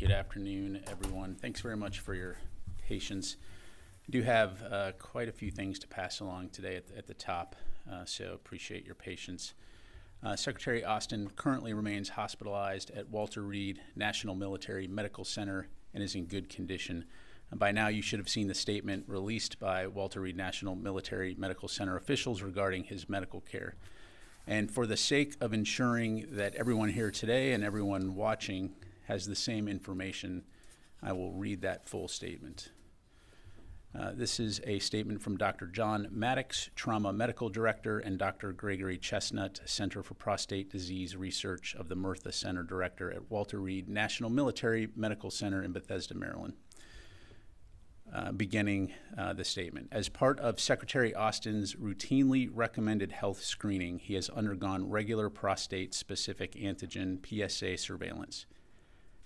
Good afternoon, everyone. Thanks very much for your patience. I do have quite a few things to pass along today at the top, so appreciate your patience. Secretary Austin currently remains hospitalized at Walter Reed National Military Medical Center and is in good condition. By now, you should have seen the statement released by Walter Reed National Military Medical Center officials regarding his medical care. And for the sake of ensuring that everyone here today and everyone watching has the same information, I will read that full statement. This is a statement from Dr. John Maddox, Trauma Medical Director, and Dr. Gregory Chestnut, Center for Prostate Disease Research of the Murtha Center Director at Walter Reed National Military Medical Center in Bethesda, Maryland. Beginning the statement. As part of Secretary Austin's routinely recommended health screening, he has undergone regular prostate-specific antigen PSA surveillance.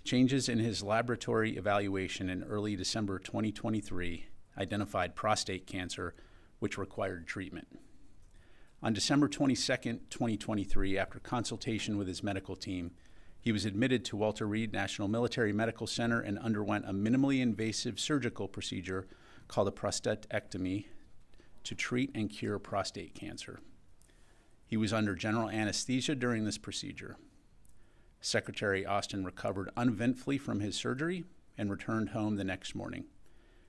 Changes in his laboratory evaluation in early December 2023 identified prostate cancer, which required treatment. On December 22, 2023, after consultation with his medical team, he was admitted to Walter Reed National Military Medical Center and underwent a minimally invasive surgical procedure called a prostatectomy to treat and cure prostate cancer. He was under general anesthesia during this procedure. Secretary Austin recovered uneventfully from his surgery and returned home the next morning.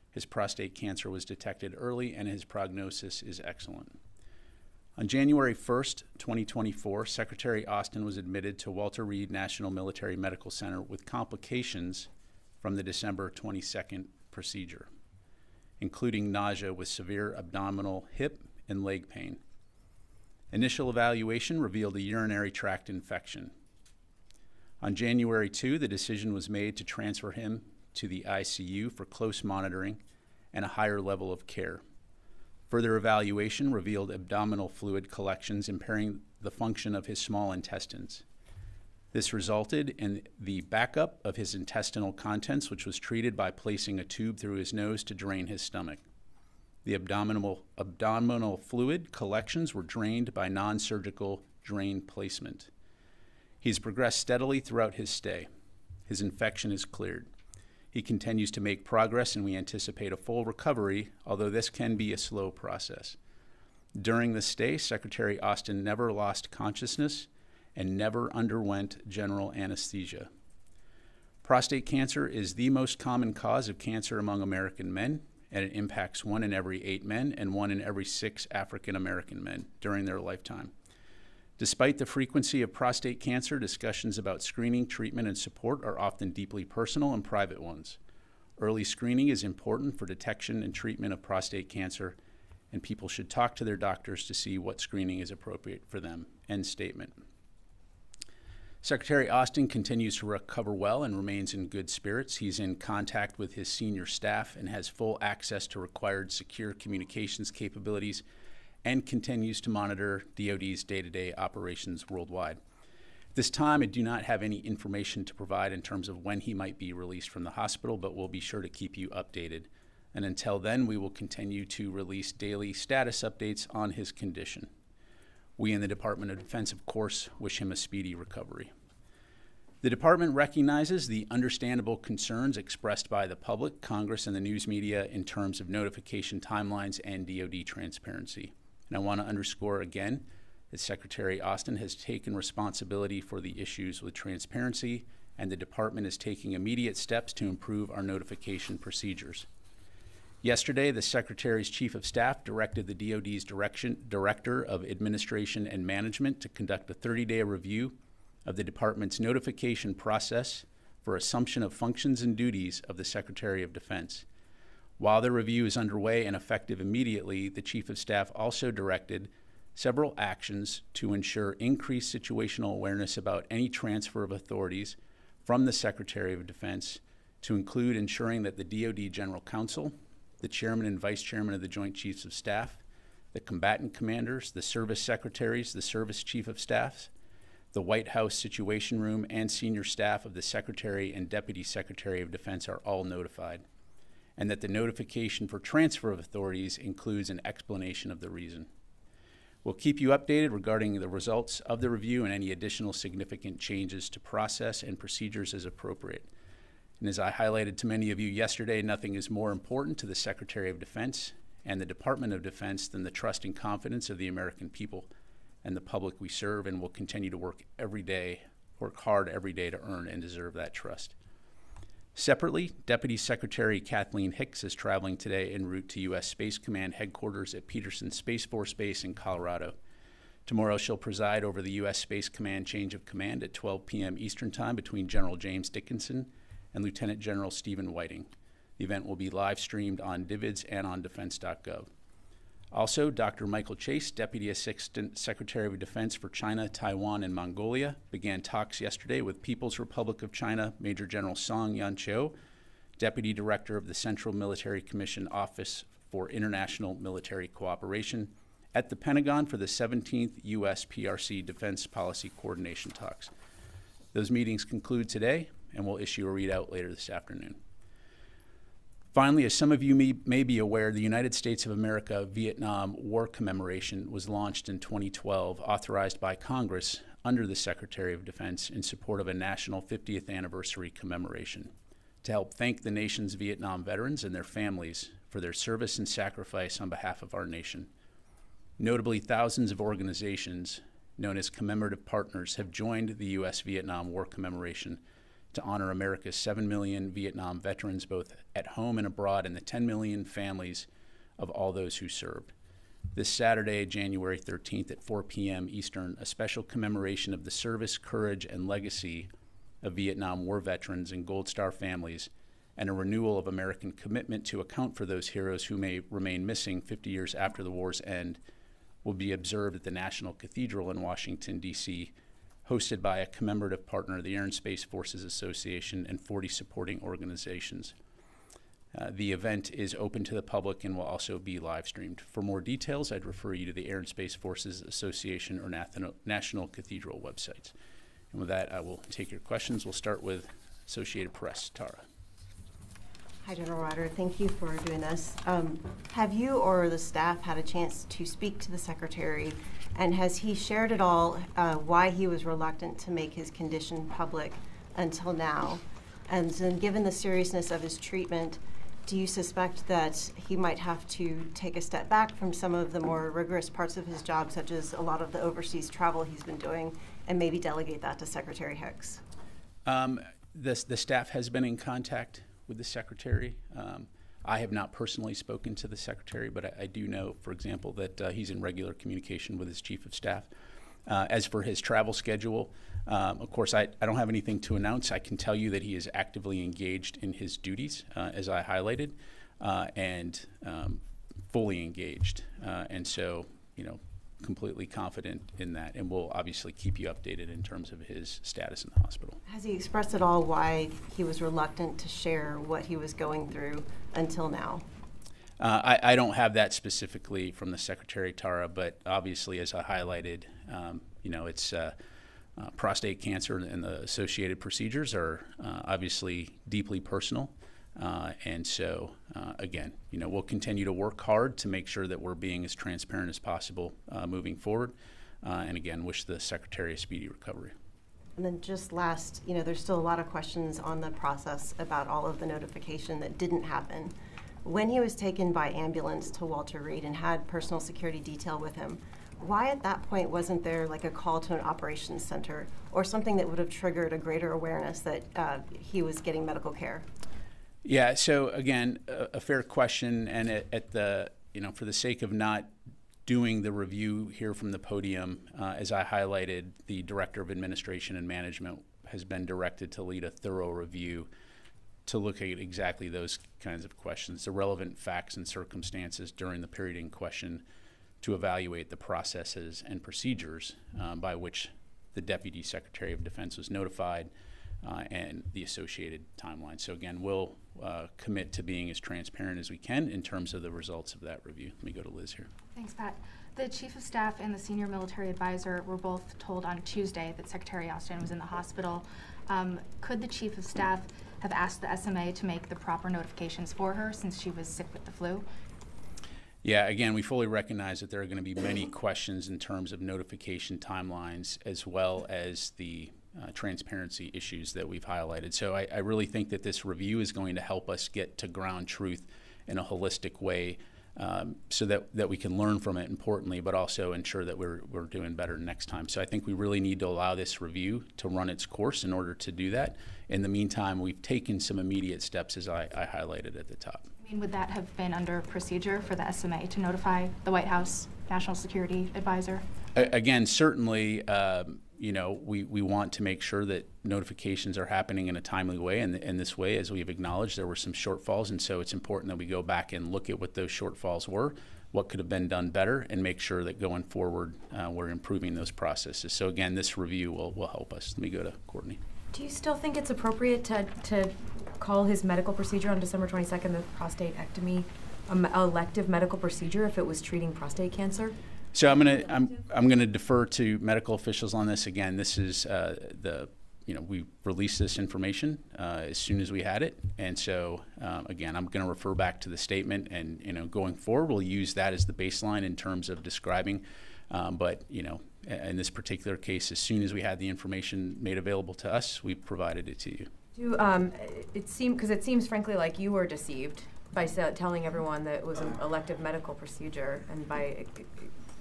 His prostate cancer was detected early and his prognosis is excellent. On January 1st, 2024, Secretary Austin was admitted to Walter Reed National Military Medical Center with complications from the December 22nd procedure, including nausea with severe abdominal, hip, and leg pain. Initial evaluation revealed a urinary tract infection. On January 2, the decision was made to transfer him to the ICU for close monitoring and a higher level of care. Further evaluation revealed abdominal fluid collections impairing the function of his small intestines. This resulted in the backup of his intestinal contents, which was treated by placing a tube through his nose to drain his stomach. The abdominal fluid collections were drained by non-surgical drain placement. He's progressed steadily throughout his stay. His infection is cleared. He continues to make progress, and we anticipate a full recovery, although this can be a slow process. During the stay, Secretary Austin never lost consciousness and never underwent general anesthesia. Prostate cancer is the most common cause of cancer among American men, and it impacts 1 in every 8 men and 1 in every 6 African American men during their lifetime. Despite the frequency of prostate cancer, discussions about screening, treatment, and support are often deeply personal and private ones. Early screening is important for detection and treatment of prostate cancer, and people should talk to their doctors to see what screening is appropriate for them. End statement. Secretary Austin continues to recover well and remains in good spirits. He's in contact with his senior staff and has full access to required secure communications capabilities and continues to monitor DoD's day-to-day operations worldwide. At this time, I do not have any information to provide in terms of when he might be released from the hospital, but we'll be sure to keep you updated. And until then, we will continue to release daily status updates on his condition. We in the Department of Defense, of course, wish him a speedy recovery. The department recognizes the understandable concerns expressed by the public, Congress, and the news media in terms of notification timelines and DoD transparency. And I want to underscore again that Secretary Austin has taken responsibility for the issues with transparency, and the department is taking immediate steps to improve our notification procedures. Yesterday, the Secretary's Chief of Staff directed the DoD's Director of Administration and Management to conduct a 30-day review of the department's notification process for assumption of functions and duties of the Secretary of Defense. While the review is underway and effective immediately, the Chief of Staff also directed several actions to ensure increased situational awareness about any transfer of authorities from the Secretary of Defense, to include ensuring that the DoD General Counsel, the Chairman and Vice Chairman of the Joint Chiefs of Staff, the combatant commanders, the service secretaries, the service chief of staffs, the White House Situation Room, and senior staff of the Secretary and Deputy Secretary of Defense are all notified, and that the notification for transfer of authorities includes an explanation of the reason. We'll keep you updated regarding the results of the review and any additional significant changes to process and procedures as appropriate. And as I highlighted to many of you yesterday, nothing is more important to the Secretary of Defense and the Department of Defense than the trust and confidence of the American people and the public we serve, and will continue to work hard every day to earn and deserve that trust. Separately, Deputy Secretary Kathleen Hicks is traveling today en route to U.S. Space Command headquarters at Peterson Space Force Base in Colorado. Tomorrow she'll preside over the U.S. Space Command change of command at 12 p.m. Eastern Time between General James Dickinson and Lieutenant General Stephen Whiting. The event will be live streamed on DVIDs and on defense.gov. Also, Dr. Michael Chase, Deputy Assistant Secretary of Defense for China, Taiwan, and Mongolia, began talks yesterday with People's Republic of China Major General Song Yanqiu, Deputy Director of the Central Military Commission Office for International Military Cooperation, at the Pentagon for the 17th U.S. PRC Defense Policy Coordination Talks. Those meetings conclude today, and we'll issue a readout later this afternoon. Finally, as some of you may be aware, the United States of America Vietnam War Commemoration was launched in 2012, authorized by Congress under the Secretary of Defense in support of a national 50th anniversary commemoration to help thank the nation's Vietnam veterans and their families for their service and sacrifice on behalf of our nation. Notably, thousands of organizations known as commemorative partners have joined the U.S. Vietnam War Commemoration to honor America's 7 million Vietnam veterans, both at home and abroad, and the 10 million families of all those who served. This Saturday, January 13th at 4 p.m. Eastern, a special commemoration of the service, courage, and legacy of Vietnam War veterans and Gold Star families, and a renewal of American commitment to account for those heroes who may remain missing 50 years after the war's end, will be observed at the National Cathedral in Washington, D.C., hosted by a commemorative partner, the Air and Space Forces Association, and 40 supporting organizations. The event is open to the public and will also be live streamed. For more details, I'd refer you to the Air and Space Forces Association or National Cathedral websites. And with that, I will take your questions. We'll start with Associated Press. Tara. Hi, General Ryder. Thank you for doing this. Have you or the staff had a chance to speak to the Secretary, and has he shared at all why he was reluctant to make his condition public until now? And then, given the seriousness of his treatment, do you suspect that he might have to take a step back from some of the more rigorous parts of his job, such as a lot of the overseas travel he's been doing, and maybe delegate that to Secretary Hicks? The staff has been in contact with the Secretary. I have not personally spoken to the Secretary, but I do know, for example, that he's in regular communication with his Chief of Staff. As for his travel schedule, of course, I don't have anything to announce. I can tell you that he is actively engaged in his duties, as I highlighted, and fully engaged. And so, completely confident in that, and we'll obviously keep you updated in terms of his status in the hospital. Has he expressed at all why he was reluctant to share what he was going through until now? I don't have that specifically from the Secretary, Tara, but obviously, as I highlighted, it's prostate cancer and the associated procedures are obviously deeply personal. And so, again, we'll continue to work hard to make sure that we're being as transparent as possible moving forward. And again, wish the Secretary a speedy recovery. And then just last, there's still a lot of questions on the process about all of the notification that didn't happen. When he was taken by ambulance to Walter Reed and had personal security detail with him, why at that point wasn't there like a call to an operations center or something that would have triggered a greater awareness that he was getting medical care? Yeah, so again, a fair question, and at the, for the sake of not doing the review here from the podium, as I highlighted, the Director of Administration and Management has been directed to lead a thorough review to look at exactly those kinds of questions, the relevant facts and circumstances during the period in question, to evaluate the processes and procedures by which the Deputy Secretary of Defense was notified and the associated timeline. So again, we'll commit to being as transparent as we can in terms of the results of that review. Let me go to Liz here. Thanks, Pat. The Chief of Staff and the Senior Military Advisor were both told on Tuesday that Secretary Austin was in the hospital. Could the Chief of Staff have asked the SMA to make the proper notifications for her since she was sick with the flu? Yeah, again, we fully recognize that there are going to be many questions in terms of notification timelines, as well as the transparency issues that we've highlighted. So I really think that this review is going to help us get to ground truth in a holistic way, so that we can learn from it, importantly, but also ensure that we're doing better next time. So I think we really need to allow this review to run its course in order to do that. In the meantime, we've taken some immediate steps, as I highlighted at the top. I mean, would that have been under procedure for the SMA to notify the White House National Security Advisor? Again, certainly, we want to make sure that notifications are happening in a timely way. And in this way, as we've acknowledged, there were some shortfalls. And so it's important that we go back and look at what those shortfalls were, what could have been done better, and make sure that going forward, we're improving those processes. So again, this review will help us. Let me go to Courtney. Do you still think it's appropriate to call his medical procedure on December 22nd, the prostatectomy, an elective medical procedure if it was treating prostate cancer? So I'm gonna defer to medical officials on this. Again, this is we released this information as soon as we had it, and so again, I'm going to refer back to the statement, and going forward, we'll use that as the baseline in terms of describing. But in this particular case, as soon as we had the information made available to us, we provided it to you. It seems frankly like you were deceived by telling everyone that it was an elective medical procedure, and by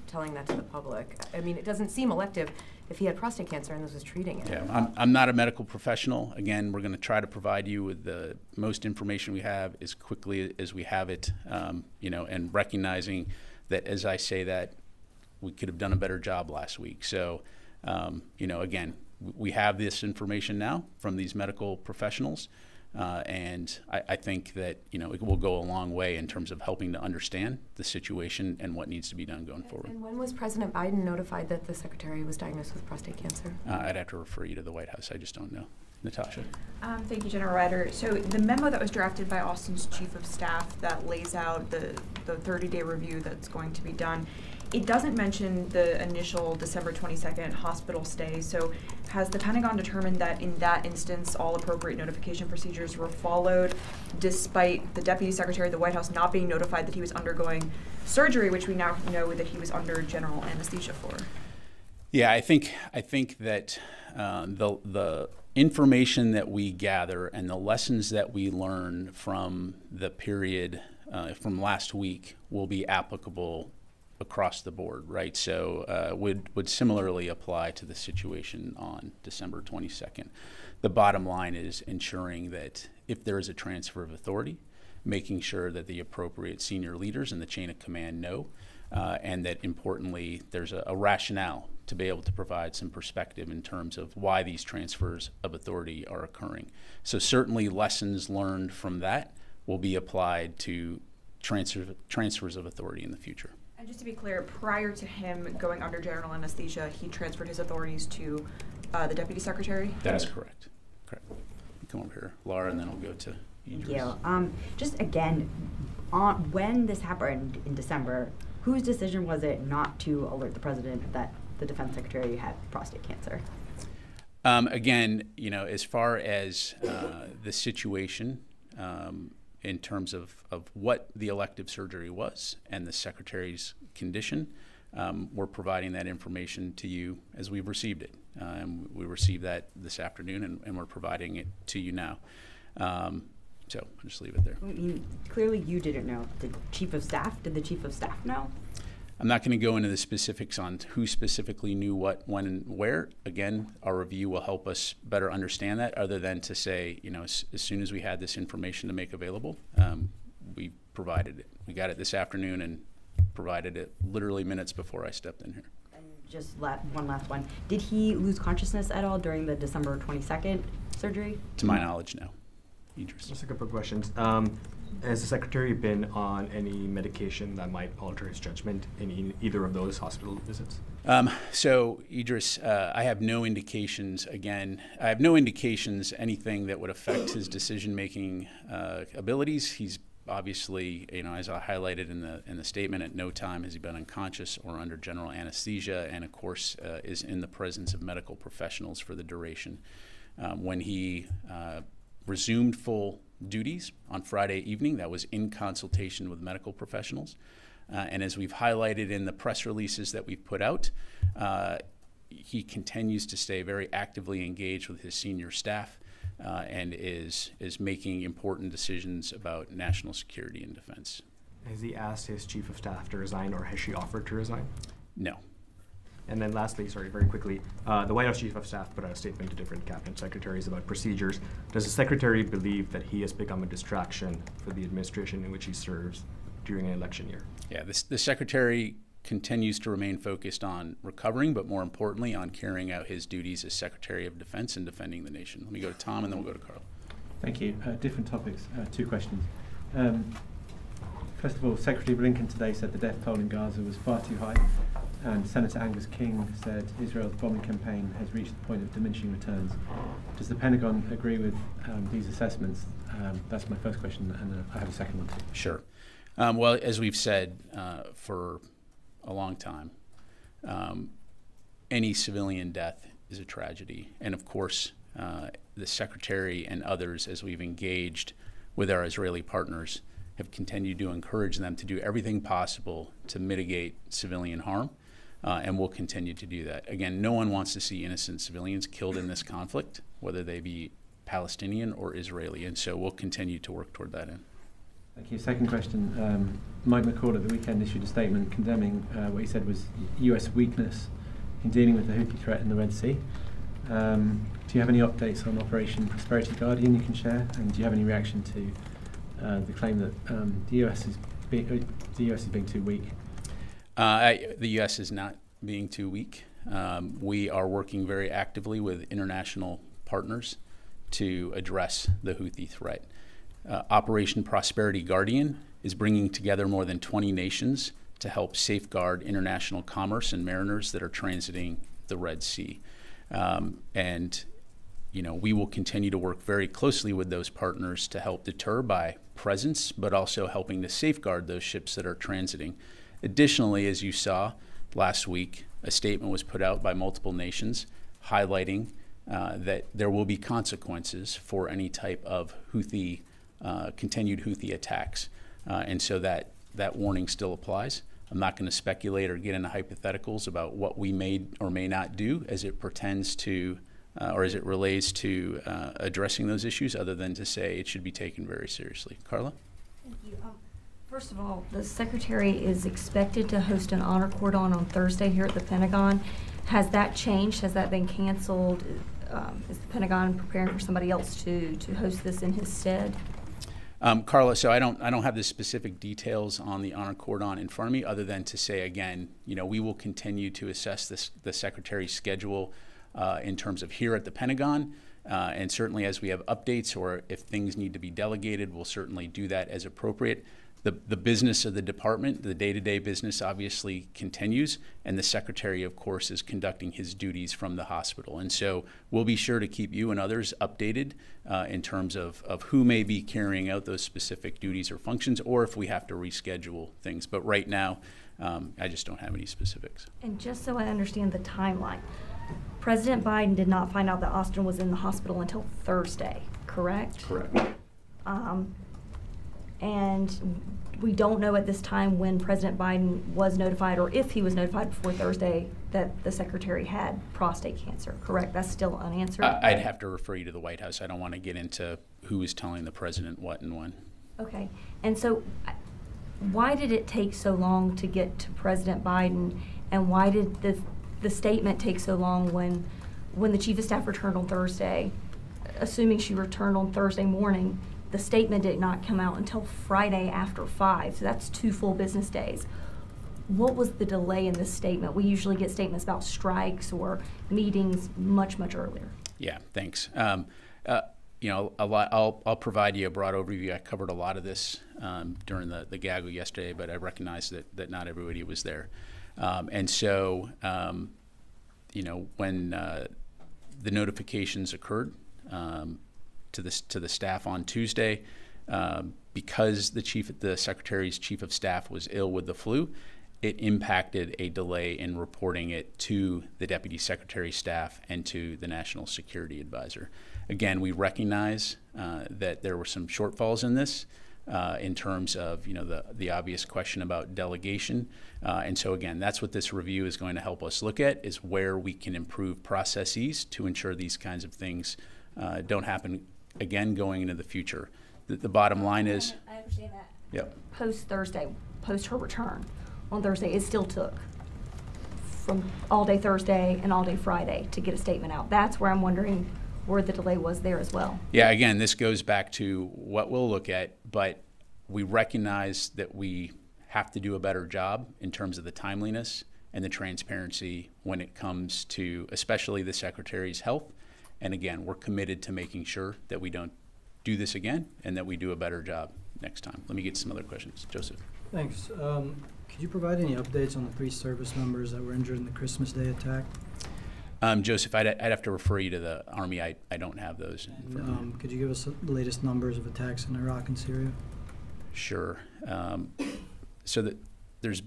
telling that to the public. I mean, it doesn't seem elective if he had prostate cancer and this was treating it. Yeah, I'm not a medical professional. Again, we're going to try to provide you with the most information we have as quickly as we have it, and recognizing that as I say that, we could have done a better job last week. So, again, we have this information now from these medical professionals. And I think that it will go a long way in terms of helping to understand the situation and what needs to be done going forward. And when was President Biden notified that the secretary was diagnosed with prostate cancer? I'd have to refer you to the White House. I just don't know. Natasha. Thank you, General Ryder. So the memo that was drafted by Austin's chief of staff that lays out the 30-day review that's going to be done, it doesn't mention the initial December 22nd hospital stay. So has the Pentagon determined that in that instance all appropriate notification procedures were followed, despite the Deputy Secretary of the White House not being notified that he was undergoing surgery, which we now know that he was under general anesthesia for? Yeah, I think that the information that we gather and the lessons that we learn from the period from last week will be applicable across the board, right? So would similarly apply to the situation on December 22nd. The bottom line is ensuring that if there is a transfer of authority, making sure that the appropriate senior leaders in the chain of command know, and that importantly, there's a rationale to be able to provide some perspective in terms of why these transfers of authority are occurring. So certainly lessons learned from that will be applied to transfers of authority in the future. And just to be clear, prior to him going under general anesthesia, he transferred his authorities to the Deputy Secretary? That is correct. Correct. Come over here, Laura, and then we'll go to Idris. Yeah. Just again, when this happened in December, whose decision was it not to alert the president that the defense secretary had prostate cancer? Again, as far as the situation, in terms of what the elective surgery was and the secretary's condition, we're providing that information to you as we've received it. We received that this afternoon, and we're providing it to you now. So I'll just leave it there. I mean, clearly you didn't know. Did the chief of staff know? I'm not going to go into the specifics on who specifically knew what, when, and where. Again, our review will help us better understand that, other than to say, as soon as we had this information to make available, we provided it. We got it this afternoon and provided it literally minutes before I stepped in here. And just one last one. Did he lose consciousness at all during the December 22nd surgery? To my knowledge, no. Idris. Just a couple of questions. Has the secretary been on any medication that might alter his judgment in either of those hospital visits? So, Idris, I have no indications, anything that would affect his decision-making abilities. He's obviously, as I highlighted in the statement, at no time has he been unconscious or under general anesthesia, and of course is in the presence of medical professionals for the duration. When he resumed full duties on Friday evening, that was in consultation with medical professionals. And as we've highlighted in the press releases that we've put out, he continues to stay very actively engaged with his senior staff and is making important decisions about national security and defense. Has he asked his chief of staff to resign, or has she offered to resign? No. And then lastly, sorry, very quickly, the White House Chief of Staff put out a statement to different cabinet secretaries about procedures. Does the secretary believe that he has become a distraction for the administration in which he serves during an election year? Yeah, the secretary continues to remain focused on recovering, but more importantly, on carrying out his duties as Secretary of Defense and defending the nation. Let me go to Tom, and then we'll go to Carla. Thank you. Different topics, two questions. First of all, Secretary Blinken today said the death toll in Gaza was far too high, and Senator Angus King said Israel's bombing campaign has reached the point of diminishing returns. Does the Pentagon agree with these assessments? That's my first question, and I have a second one too. Sure. Well, as we've said for a long time, any civilian death is a tragedy. And of course, the Secretary and others, as we've engaged with our Israeli partners, have continued to encourage them to do everything possible to mitigate civilian harm, and we'll continue to do that. Again, no one wants to see innocent civilians killed in this conflict, whether they be Palestinian or Israeli, and so we'll continue to work toward that end. Thank you. Second question. Mike McCall at the weekend issued a statement condemning what he said was US weakness in dealing with the Houthi threat in the Red Sea. Do you have any updates on Operation Prosperity Guardian you can share? And do you have any reaction to the claim that the US is being too weak? The U.S. is not being too weak. We are working very actively with international partners to address the Houthi threat. Operation Prosperity Guardian is bringing together more than 20 nations to help safeguard international commerce and mariners that are transiting the Red Sea. And we will continue to work very closely with those partners to help deter by presence, but also helping to safeguard those ships that are transiting. Additionally, as you saw last week, a statement was put out by multiple nations highlighting that there will be consequences for any type of continued Houthi attacks. And so that warning still applies. I'm not going to speculate or get into hypotheticals about what we may or may not do as it pertains to or as it relates to addressing those issues, other than to say it should be taken very seriously. Carla? Thank you. First of all, the Secretary is expected to host an honor cordon on Thursday here at the Pentagon. Has that changed? Has that been canceled? Is the Pentagon preparing for somebody else to host this in his stead? Carla, so I don't have the specific details on the honor cordon in front of me, other than to say again, we will continue to assess the Secretary's schedule in terms of here at the Pentagon, and certainly as we have updates or if things need to be delegated, we'll certainly do that as appropriate. The business of the department, the day-to-day business, obviously continues, and the Secretary, of course, is conducting his duties from the hospital. And so we'll be sure to keep you and others updated in terms of who may be carrying out those specific duties or functions, or if we have to reschedule things. But right now, I just don't have any specifics. And just so I understand the timeline, President Biden did not find out that Austin was in the hospital until Thursday, correct? Correct. And we don't know at this time when President Biden was notified, or if he was notified before Thursday, that the Secretary had prostate cancer, correct? That's still unanswered? I'd have to refer you to the White House. I don't want to get into who is telling the President what and when. Okay. And so why did it take so long to get to President Biden, and why did the statement take so long when the Chief of Staff returned on Thursday, assuming she returned on Thursday morning? The statement did not come out until Friday after 5, so that's 2 full business days. What was the delay in this statement? We usually get statements about strikes or meetings much earlier. Yeah, thanks. I'll provide you a broad overview. I covered a lot of this during the gaggle yesterday, but I recognize that not everybody was there. And so, when the notifications occurred, to the staff on Tuesday, because the Secretary's Chief of Staff was ill with the flu, it impacted a delay in reporting it to the Deputy Secretary's staff and to the National Security Advisor. Again, we recognize that there were some shortfalls in this, in terms of the obvious question about delegation. And so again, that's what this review is going to help us look at, is where we can improve processes to ensure these kinds of things don't happen again going into the future. The bottom line is... I understand that. Yep. Post-Thursday, post her return on Thursday, it still took from all day Thursday and all day Friday to get a statement out. That's where I'm wondering where the delay was there as well. Yeah, again, this goes back to what we'll look at, but we recognize that we have to do a better job in terms of the timeliness and the transparency when it comes to especially the Secretary's health. And again, we're committed to making sure that we don't do this again and that we do a better job next time. Let me get some other questions. Joseph. Thanks. Could you provide any updates on the 3 service members that were injured in the Christmas Day attack? Joseph, I'd have to refer you to the Army. I don't have those. Could you give us the latest numbers of attacks in Iraq and Syria? Sure. So that there's,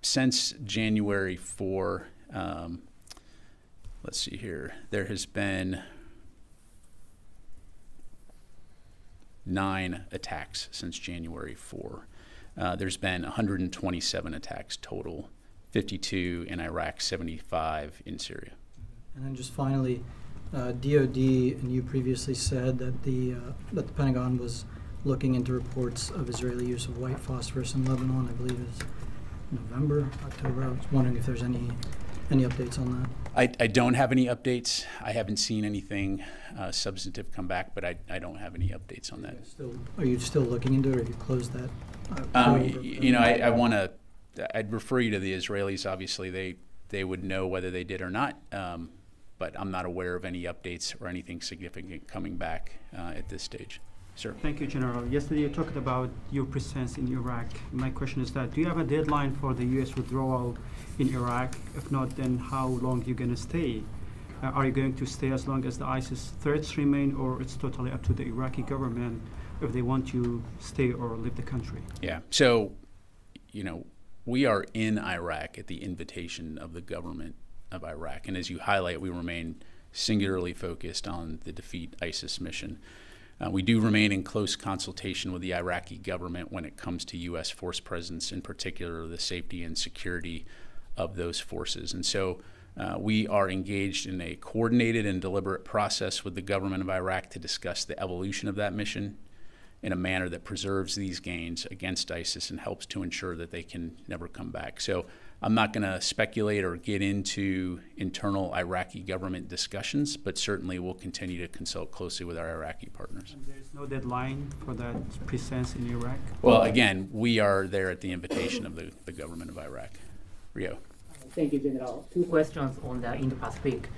since January 4, let's see here, there has been 9 attacks since January 4. There's been 127 attacks total, 52 in Iraq, 75 in Syria. And then just finally, DOD and you previously said that the Pentagon was looking into reports of Israeli use of white phosphorus in Lebanon. I believe it's November, October. I was wondering if there's any updates on that. I don't have any updates. I haven't seen anything substantive come back, but I don't have any updates on that. Are you still looking into it, or have you closed that? I'd refer you to the Israelis. Obviously, they would know whether they did or not, but I'm not aware of any updates or anything significant coming back at this stage. Sir. Thank you, General. Yesterday you talked about your presence in Iraq. My question is that, do you have a deadline for the U.S. withdrawal in Iraq? If not, then how long are you going to stay? Are you going to stay as long as the ISIS threats remain, or it's totally up to the Iraqi government if they want you to stay or leave the country? Yeah. So, we are in Iraq at the invitation of the government of Iraq. And as you highlight, we remain singularly focused on the defeat ISIS mission. We do remain in close consultation with the Iraqi government when it comes to U.S. force presence, in particular the safety and security of those forces. And so we are engaged in a coordinated and deliberate process with the government of Iraq to discuss the evolution of that mission in a manner that preserves these gains against ISIS and helps to ensure that they can never come back. So I'm not going to speculate or get into internal Iraqi government discussions, but certainly we'll continue to consult closely with our Iraqi partners. And there's no deadline for that presence in Iraq? Well, again, we are there at the invitation of the government of Iraq. Rio. Thank you, General. 2 questions on the Indo-Pacific.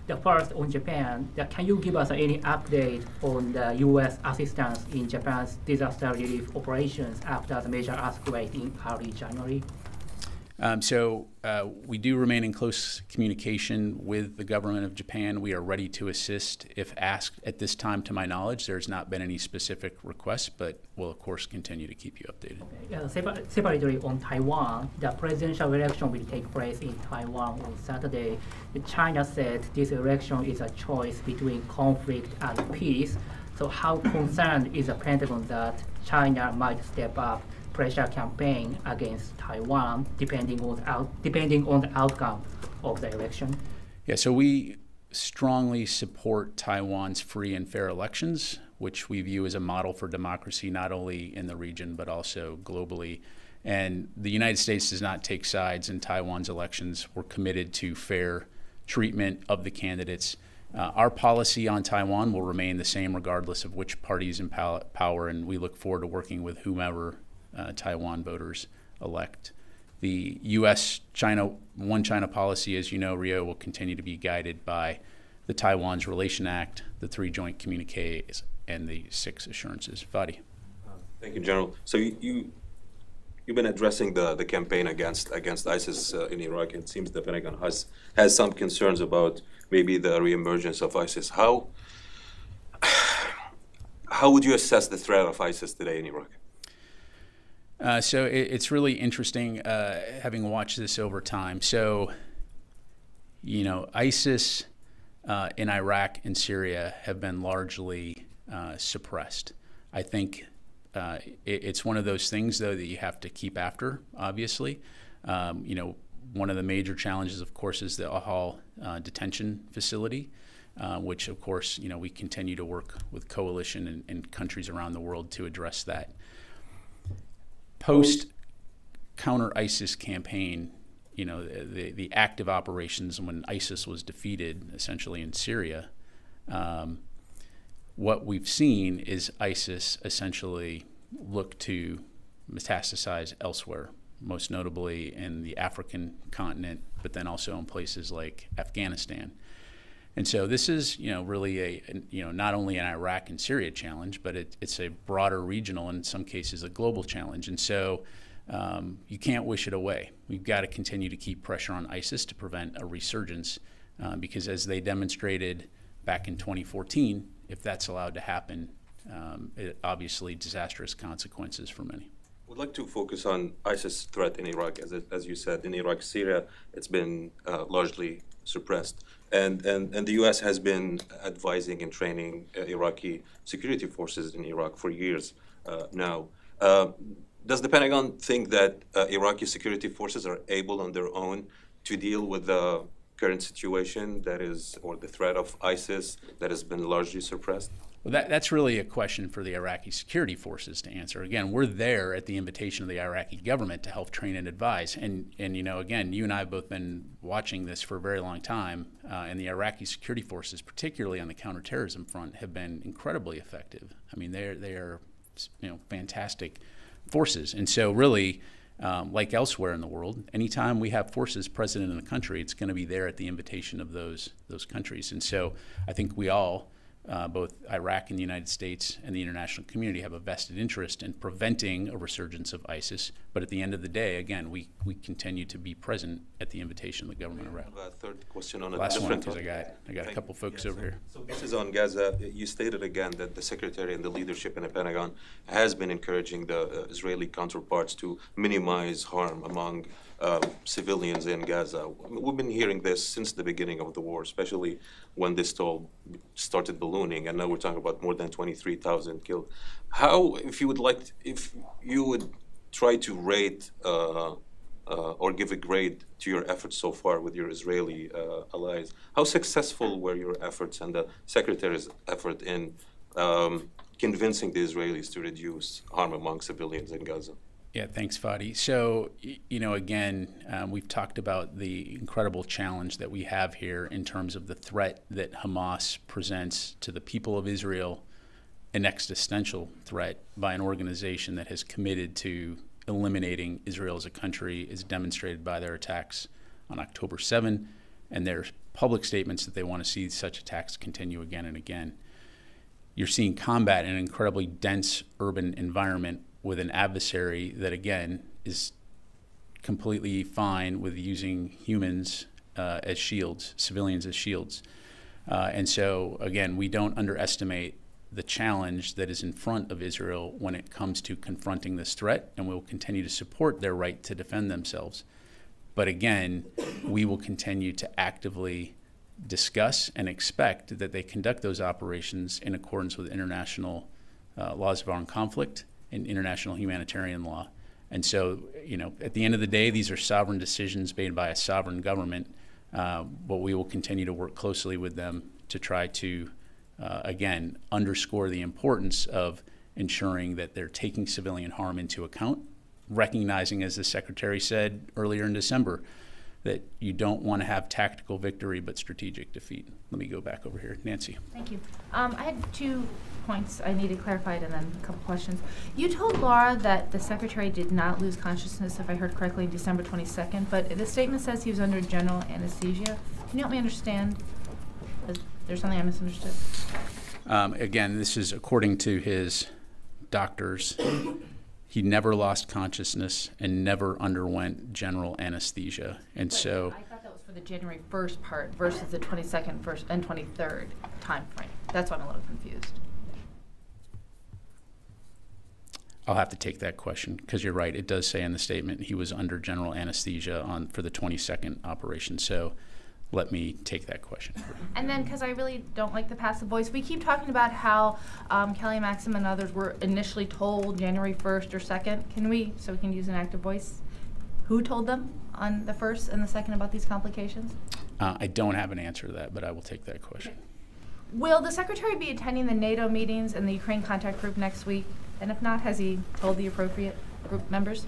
The first on Japan, can you give us any update on the U.S. assistance in Japan's disaster relief operations after the major earthquake in early January? We do remain in close communication with the government of Japan. We are ready to assist if asked. At this time, to my knowledge, there's not been any specific requests, but we'll, of course, continue to keep you updated. Okay. Separately on Taiwan, the presidential election will take place in Taiwan on Saturday. China said this election is a choice between conflict and peace. So how concerned is the Pentagon that China might step up pressure campaign against Taiwan, depending on the outcome of the election? Yeah, so we strongly support Taiwan's free and fair elections, which we view as a model for democracy not only in the region but also globally. And the United States does not take sides in Taiwan's elections. We're committed to fair treatment of the candidates. Our policy on Taiwan will remain the same regardless of which party is in power, and we look forward to working with whomever Taiwan voters elect. The U.S.-China, One China policy, as you know, Rio, will continue to be guided by the Taiwan's Relation Act, the 3 joint communiques, and the 6 assurances. Fadi. Thank you, General. So you've been addressing the campaign against ISIS in Iraq. It seems the Pentagon has some concerns about maybe the reemergence of ISIS. How would you assess the threat of ISIS today in Iraq? So it's really interesting having watched this over time. So, ISIS in Iraq and Syria have been largely suppressed. I think It's one of those things, though, that you have to keep after, obviously. One of the major challenges, of course, is the Ahal detention facility, which, of course, we continue to work with coalition and countries around the world to address that. Post-counter-ISIS campaign, the active operations when ISIS was defeated, essentially in Syria, what we've seen is ISIS essentially look to metastasize elsewhere, most notably in the African continent, but then also in places like Afghanistan. And so this is, really not only an Iraq and Syria challenge, but it's a broader regional, and in some cases a global challenge. And so you can't wish it away. We've got to continue to keep pressure on ISIS to prevent a resurgence, because as they demonstrated back in 2014, if that's allowed to happen, it obviously disastrous consequences for many. We'd like to focus on ISIS threat in Iraq. As you said, in Iraq, Syria, it's been largely suppressed. And the U.S. has been advising and training Iraqi security forces in Iraq for years now. Does the Pentagon think that Iraqi security forces are able on their own to deal with the current situation or the threat of ISIS that has been largely suppressed? Well, that's really a question for the Iraqi security forces to answer. Again, we're there at the invitation of the Iraqi government to help train and advise. And again, you and I have both been watching this for a very long time, and the Iraqi security forces, particularly on the counterterrorism front, have been incredibly effective. I mean, they are fantastic forces. And so really, like elsewhere in the world, anytime we have forces present in a country, it's going to be there at the invitation of those countries. And so I think we all, both Iraq and the United States and the international community, have a vested interest in preventing a resurgence of ISIS. But at the end of the day, again, we continue to be present at the invitation of the government of Iraq. I have a third question on Last one, because I got a couple folks over here. So this is on Gaza. You stated again that the Secretary and the leadership in the Pentagon has been encouraging the Israeli counterparts to minimize harm among civilians in Gaza. We've been hearing this since the beginning of the war, especially when this toll started ballooning, and now we're talking about more than 23,000 killed. If you would try to rate or give a grade to your efforts so far with your Israeli allies, how successful were your efforts and the Secretary's effort in convincing the Israelis to reduce harm among civilians in Gaza? Yeah, thanks, Fadi. So, again, we've talked about the incredible challenge that we have here in terms of the threat that Hamas presents to the people of Israel, an existential threat by an organization that has committed to eliminating Israel as a country, is demonstrated by their attacks on October 7 and their public statements that they want to see such attacks continue again and again. You're seeing combat in an incredibly dense urban environment with an adversary that, again, is completely fine with using humans as shields, civilians as shields. And so, again, we don't underestimate the challenge that is in front of Israel when it comes to confronting this threat, and we will continue to support their right to defend themselves. But again, we will continue to actively discuss and expect that they conduct those operations in accordance with international laws of armed conflict and international humanitarian law. And so, at the end of the day, these are sovereign decisions made by a sovereign government, but we will continue to work closely with them to try to, again, underscore the importance of ensuring that they're taking civilian harm into account, recognizing, as the Secretary said earlier in December, that you don't want to have tactical victory but strategic defeat. Let me go back over here. Nancy. Thank you. I had 2 points I needed clarified and then a couple questions. You told Laura that the Secretary did not lose consciousness, if I heard correctly, December 22nd, but the statement says he was under general anesthesia. Can you help me understand? Is there something I misunderstood? Again, this is according to his doctors. He never lost consciousness and never underwent general anesthesia. And so I thought that was for the January 1st part versus the 22nd first and 23rd time frame. That's why I'm a little confused. I'll have to take that question because you're right. It does say in the statement he was under general anesthesia for the 22nd operation. So let me take that question. And then, because I really don't like the passive voice, we keep talking about how Kelly Maxim and others were initially told January 1st or 2nd. So we can use an active voice? Who told them on the 1st and the 2nd about these complications? I don't have an answer to that, but I will take that question. Will the Secretary be attending the NATO meetings and the Ukraine contact group next week? And if not, has he told the appropriate group members?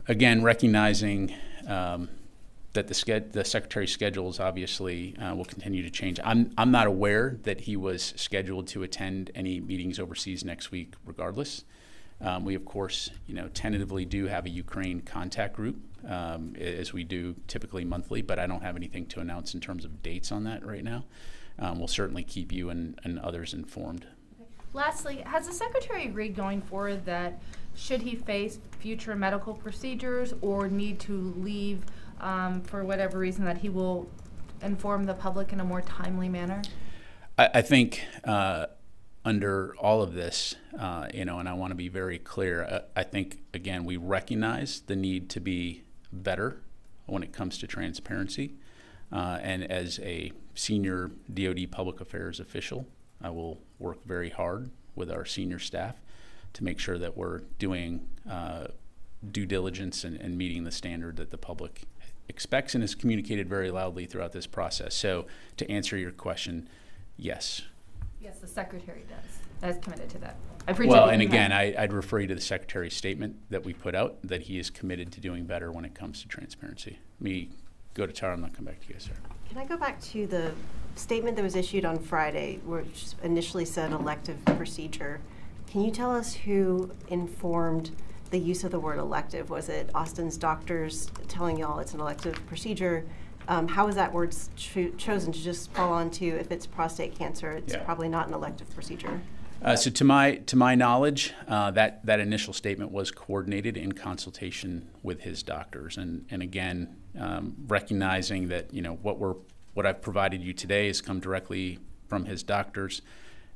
Again, recognizing that the Secretary's schedules obviously will continue to change. I'm not aware that he was scheduled to attend any meetings overseas next week regardless. We, of course, tentatively do have a Ukraine contact group, as we do typically monthly, but I don't have anything to announce in terms of dates on that right now. We'll certainly keep you and others informed. Lastly, has the Secretary agreed going forward that should he face future medical procedures or need to leave for whatever reason, that he will inform the public in a more timely manner? I think under all of this, and I want to be very clear, I think, again, we recognize the need to be better when it comes to transparency. And as a senior DoD public affairs official, I will work very hard with our senior staff to make sure that we're doing due diligence and meeting the standard that the public expects and has communicated very loudly throughout this process. So to answer your question, yes. Yes, the Secretary does. As committed to that. I appreciate Well, and again, I'd refer you to the Secretary's statement that we put out, that he is committed to doing better when it comes to transparency. Let me go to Tara and I'll come back to you guys, sir. Can I go back to the statement that was issued on Friday, which initially said elective procedure? Can you tell us who informed the use of the word elective? Was it Austin's doctors telling y'all it's an elective procedure? How was that word chosen to just fall onto, if it's prostate cancer, it's probably not an elective procedure? So to my knowledge, that initial statement was coordinated in consultation with his doctors, and again, recognizing that what I've provided you today has come directly from his doctors.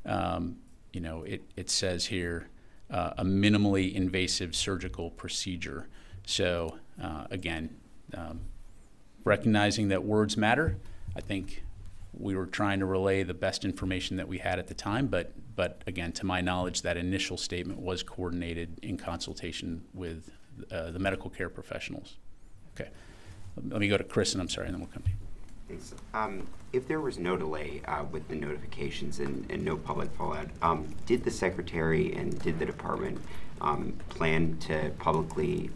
It says here a minimally invasive surgical procedure. So again, recognizing that words matter, I think we were trying to relay the best information that we had at the time, but again, to my knowledge, that initial statement was coordinated in consultation with the medical care professionals. Okay, let me go to Chris, and I'm sorry, and then we'll come to you. Thanks. If there was no delay with the notifications and no public fallout, did the Secretary and did the Department plan to publicly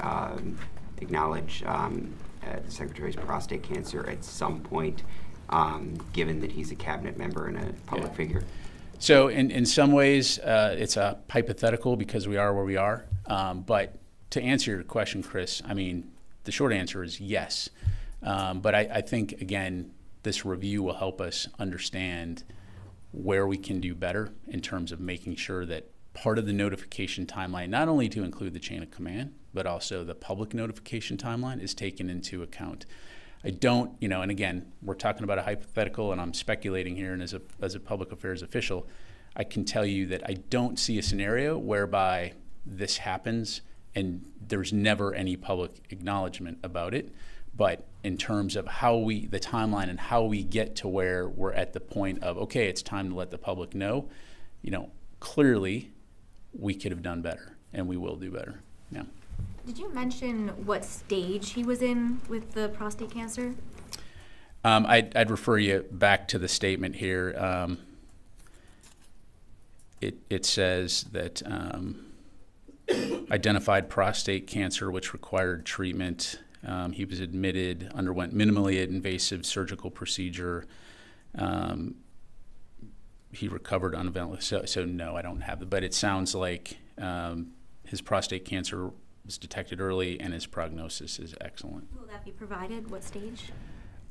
acknowledge the Secretary's prostate cancer at some point, given that he's a cabinet member and a public figure? So in some ways, it's a hypothetical because we are where we are. But to answer your question, Chris, I mean, the short answer is yes. But I think, again, this review will help us understand where we can do better in terms of making sure that part of the notification timeline, not only to include the chain of command, but also the public notification timeline, is taken into account. I don't, and again, we're talking about a hypothetical and I'm speculating here, and as a public affairs official, I can tell you that I don't see a scenario whereby this happens and there's never any public acknowledgement about it. But in terms of the timeline and how we get to where we're at the point of, okay, it's time to let the public know, clearly we could have done better and we will do better. Yeah. Did you mention what stage he was in with the prostate cancer? I'd refer you back to the statement here. It says that identified prostate cancer, which required treatment. He was admitted, underwent minimally invasive surgical procedure. He recovered on a ventilator. So no, I don't have it. But it sounds like his prostate cancer was detected early and his prognosis is excellent. Will that be provided? What stage?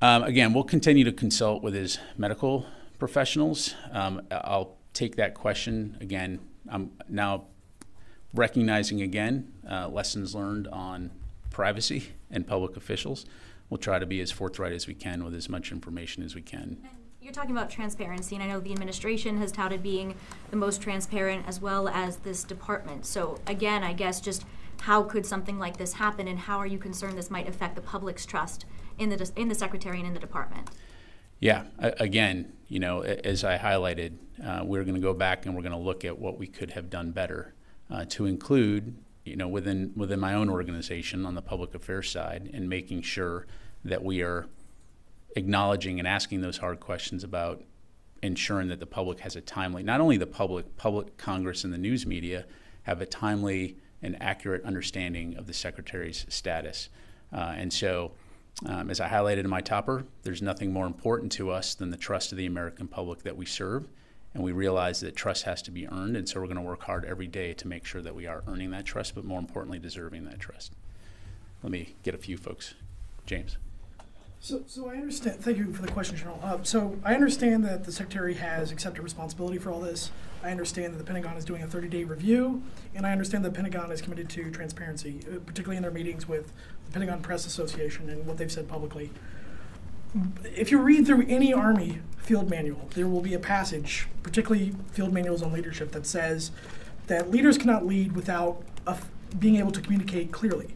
Again, we'll continue to consult with his medical professionals. I'll take that question again. I'm now recognizing again lessons learned on privacy and public officials. We'll try to be as forthright as we can with as much information as we can. And you're talking about transparency, and I know the administration has touted being the most transparent as well as this department. So again, I guess just how could something like this happen, and how are you concerned this might affect the public's trust in the secretary and in the department? Yeah, again, as I highlighted, we're going to go back and we're going to look at what we could have done better, to include, within my own organization on the public affairs side, and making sure that we are acknowledging and asking those hard questions about ensuring that the public has a timely, not only the public, Congress, and the news media have a timely and accurate understanding of the Secretary's status. And so, as I highlighted in my topper, there's nothing more important to us than the trust of the American public that we serve. And we realize that trust has to be earned, and so we're going to work hard every day to make sure that we are earning that trust, but more importantly, deserving that trust. Let me get a few folks. James. So I understand, thank you for the question, General. So I understand that the Secretary has accepted responsibility for all this. I understand that the Pentagon is doing a 30-day review, and I understand that the Pentagon is committed to transparency, particularly in their meetings with the Pentagon Press Association and what they've said publicly. If you read through any Army field manual, there will be a passage, particularly field manuals on leadership, that says that leaders cannot lead without being able to communicate clearly.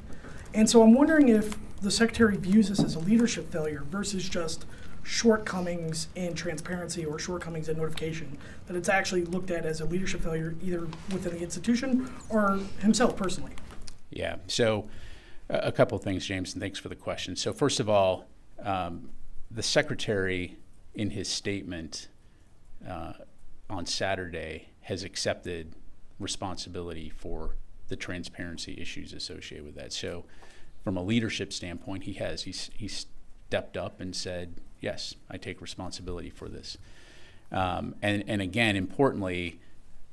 And so I'm wondering if the Secretary views this as a leadership failure versus just shortcomings in transparency or shortcomings in notification, that it's actually looked at as a leadership failure either within the institution or himself personally. Yeah, so a couple of things, James, and thanks for the question. So first of all, the Secretary in his statement on Saturday has accepted responsibility for the transparency issues associated with that. So from a leadership standpoint, he's stepped up and said, yes, I take responsibility for this. And again, importantly,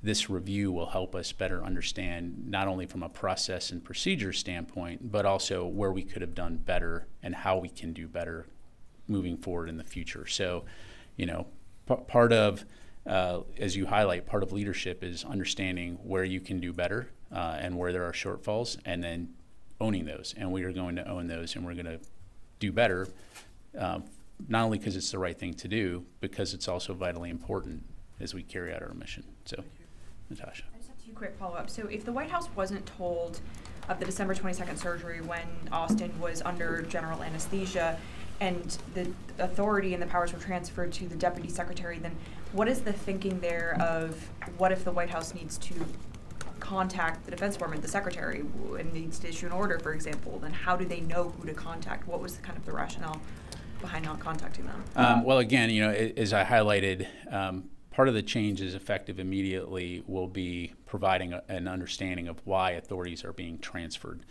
this review will help us better understand, not only from a process and procedure standpoint, but also where we could have done better and how we can do better moving forward in the future. So, part of, as you highlight, part of leadership is understanding where you can do better and where there are shortfalls, and then owning those. And we are going to own those, and we're going to do better, not only because it's the right thing to do, because it's also vitally important as we carry out our mission. So, Natasha. I just have two quick follow-ups. So if the White House wasn't told of the December 22nd surgery when Austin was under general anesthesia, and the authority and the powers were transferred to the Deputy Secretary, then what is the thinking there of what if the White House needs to contact the Defense Department, the Secretary, and needs to issue an order, for example? Then how do they know who to contact? What was kind of the rationale behind not contacting them? Well, again, as I highlighted, part of the changes effective immediately will be providing an understanding of why authorities are being transferred.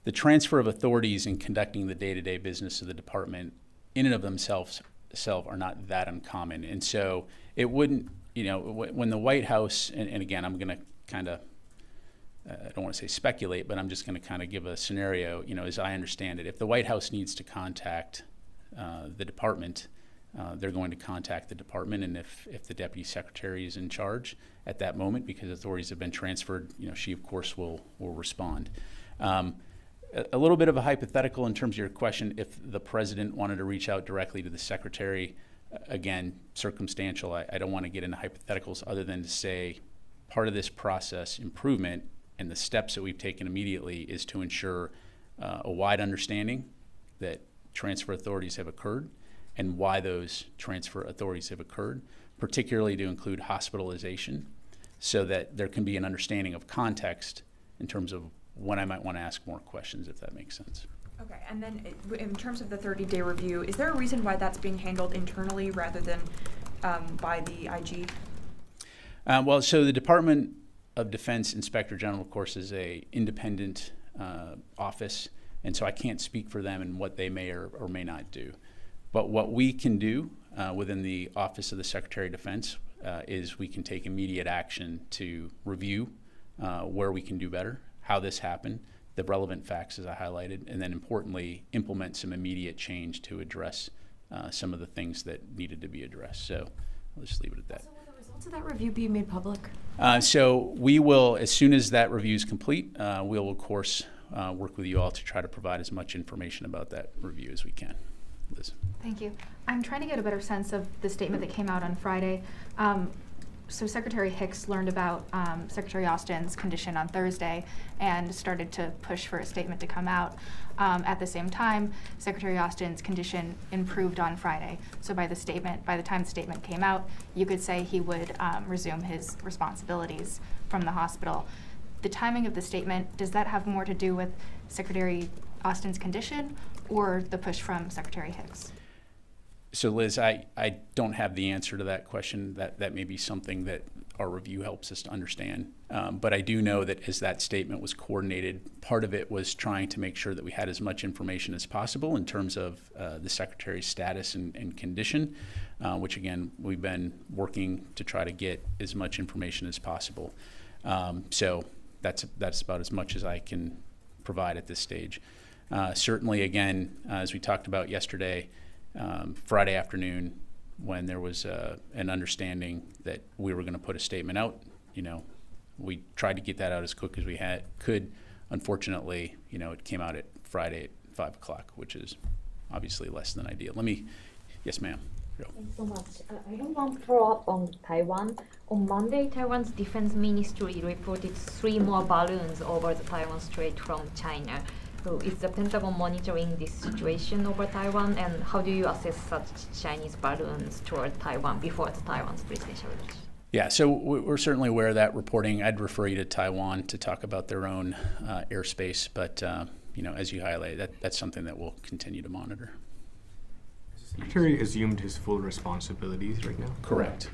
The transfer of authorities in conducting the day-to-day business of the department in and of themselves are not that uncommon. And so it wouldn't, when the White House, and again, I'm going to kind of, I don't want to say speculate, but I'm just going to kind of give a scenario, as I understand it. If the White House needs to contact the department, they're going to contact the department, and if the Deputy Secretary is in charge at that moment, because authorities have been transferred, she of course will respond. A little bit of a hypothetical in terms of your question, if the President wanted to reach out directly to the Secretary, again, circumstantial. I don't want to get into hypotheticals other than to say part of this process improvement and the steps that we've taken immediately is to ensure a wide understanding that transfer authorities have occurred and why those transfer authorities have occurred, particularly to include hospitalization, so that there can be an understanding of context in terms of when I might want to ask more questions, if that makes sense. Okay, and then in terms of the 30-day review, is there a reason why that's being handled internally rather than by the IG? Well, so the Department of Defense Inspector General, of course, is a independent office, and so I can't speak for them and what they may or may not do. But what we can do within the Office of the Secretary of Defense is we can take immediate action to review where we can do better, how this happened, the relevant facts as I highlighted, and then importantly, implement some immediate change to address some of the things that needed to be addressed. So I'll just leave it at that. So will the results of that review be made public? So we will, as soon as that review is complete, we'll of course work with you all to try to provide as much information about that review as we can. Liz. Thank you. I'm trying to get a better sense of the statement that came out on Friday. so Secretary Hicks learned about Secretary Austin's condition on Thursday and started to push for a statement to come out. At the same time, Secretary Austin's condition improved on Friday. So by the time the statement came out, you could say he would resume his responsibilities from the hospital. The timing of the statement, does that have more to do with Secretary Austin's condition or the push from Secretary Hicks? So Liz, I don't have the answer to that question. That may be something that our review helps us to understand. But I do know that as that statement was coordinated, part of it was trying to make sure that we had as much information as possible in terms of the Secretary's status and condition, which again, we've been working to try to get as much information as possible. So that's about as much as I can provide at this stage. Certainly, again, as we talked about yesterday, Friday afternoon, when there was an understanding that we were going to put a statement out, we tried to get that out as quick as we could. Unfortunately, it came out at Friday at 5 o'clock, which is obviously less than ideal. Yes, ma'am. Go. Thanks so much. I have one follow-up on Taiwan. On Monday, Taiwan's defense ministry reported 3 more balloons over the Taiwan Strait from China. So is the Pentagon monitoring this situation over Taiwan, and how do you assess such Chinese balloons toward Taiwan before the Taiwan's presidential election? Yeah, so we're certainly aware of that reporting. I'd refer you to Taiwan to talk about their own airspace, but as you highlight, that's something that we'll continue to monitor. The Secretary assumed his full responsibilities right now? Correct.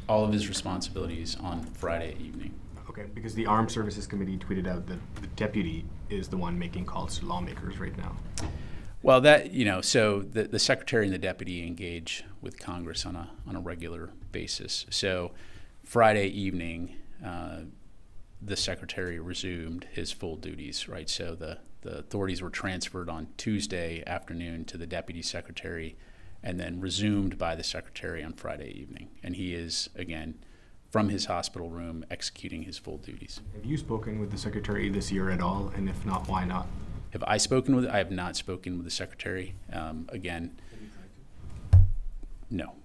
All of his responsibilities on Friday evening. Okay, because the Armed Services Committee tweeted out that the deputy is the one making calls to lawmakers right now. Well, so the Secretary and the deputy engage with Congress on a regular basis. So Friday evening, the Secretary resumed his full duties, right? So the authorities were transferred on Tuesday afternoon to the Deputy Secretary and then resumed by the Secretary on Friday evening. And he is, again, from his hospital room, executing his full duties. Have you spoken with the Secretary this year at all? And if not, why not? Have I spoken with? I have not spoken with the Secretary. Again, no.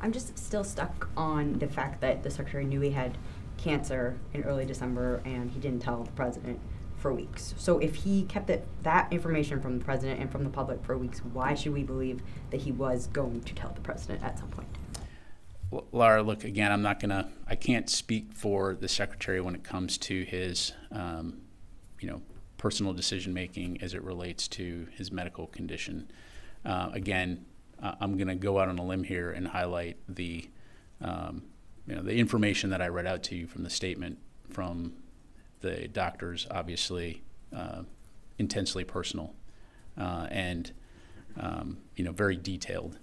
I'm just still stuck on the fact that the Secretary knew he had cancer in early December and he didn't tell the President for weeks. So if he kept that information from the President and from the public for weeks, why should we believe that he was going to tell the President at some point? Laura, look, again, I can't speak for the Secretary when it comes to his, personal decision-making as it relates to his medical condition. Again, I'm going to go out on a limb here and highlight the information that I read out to you from the statement from the doctors, obviously intensely personal and very detailed.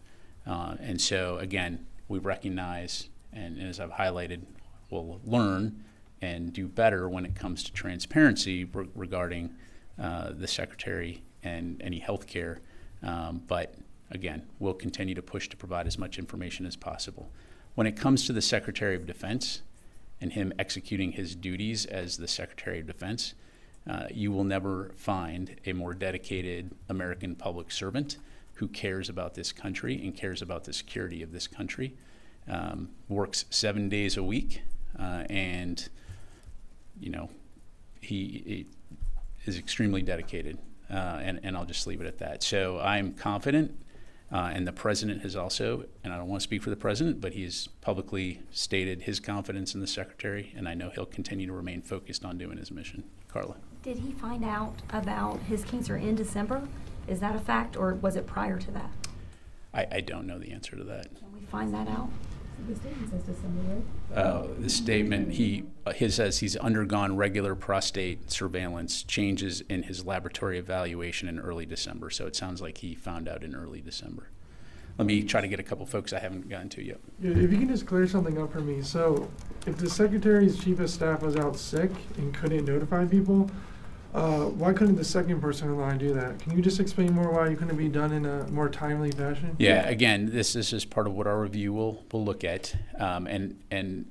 And so, again, we recognize, and as I've highlighted, we'll learn and do better when it comes to transparency regarding the Secretary and any health care. But again, we'll continue to push to provide as much information as possible. When it comes to the Secretary of Defense and him executing his duties as the Secretary of Defense, you will never find a more dedicated American public servant who cares about this country and cares about the security of this country, works 7 days a week, and he is extremely dedicated, and I'll just leave it at that. So I'm confident, and the President has also, and I don't want to speak for the President, but he's publicly stated his confidence in the Secretary, and I know he'll continue to remain focused on doing his mission. Carla. Did he find out about his cancer in December? Is that a fact, or was it prior to that? I don't know the answer to that. Can we find that out? The statement says December, right? The statement, he says he's undergone regular prostate surveillance, changes in his laboratory evaluation in early December. So it sounds like he found out in early December. Let me try to get a couple folks I haven't gotten to yet. Yeah, if you can just clear something up for me. So if the Secretary's Chief of Staff was out sick and couldn't notify people, why couldn't the second person in line do that? Can you just explain more why it couldn't be done in a more timely fashion? Yeah, again, this is part of what our review will look at, and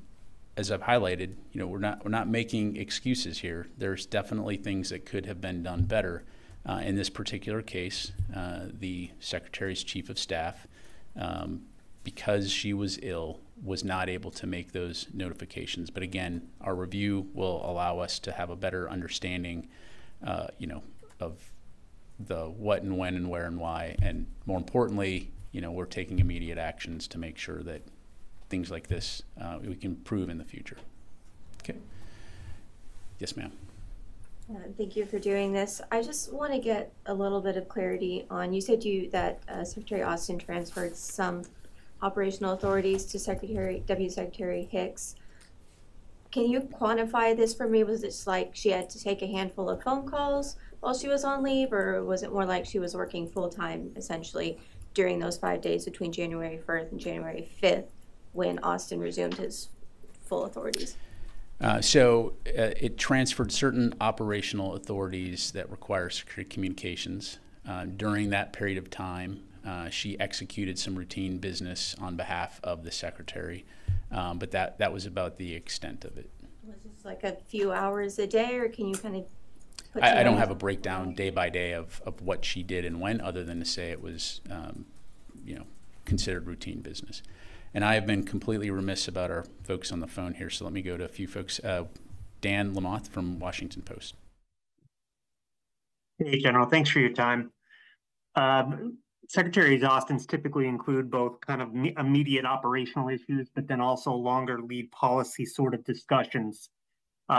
as I've highlighted, we're not making excuses here. There's definitely things that could have been done better. In this particular case, the Secretary's Chief of Staff, because she was ill, was not able to make those notifications. But again, our review will allow us to have a better understanding, of the what and when and where and why. And more importantly, we're taking immediate actions to make sure that things like this we can improve in the future. Okay. Yes, ma'am. Thank you for doing this. I just want to get a little bit of clarity on, you said that Secretary Austin transferred some operational authorities to Deputy Secretary Hicks. Can you quantify this for me? Was it like she had to take a handful of phone calls while she was on leave, or was it more like she was working full-time essentially during those 5 days between January 1st and January 5th when Austin resumed his full authorities? It transferred certain operational authorities that require secure communications. During that period of time, she executed some routine business on behalf of the secretary, but that was about the extent of it. Was this like a few hours a day, or can you kind of put I don't have a breakdown day by day of what she did and when, other than to say it was considered routine business. And I have been completely remiss about our folks on the phone here, so let me go to a few folks. Dan Lamoth from Washington Post. Hey, General. Thanks for your time. Secretary Austin's typically include both kind of immediate operational issues, but then also longer lead policy sort of discussions.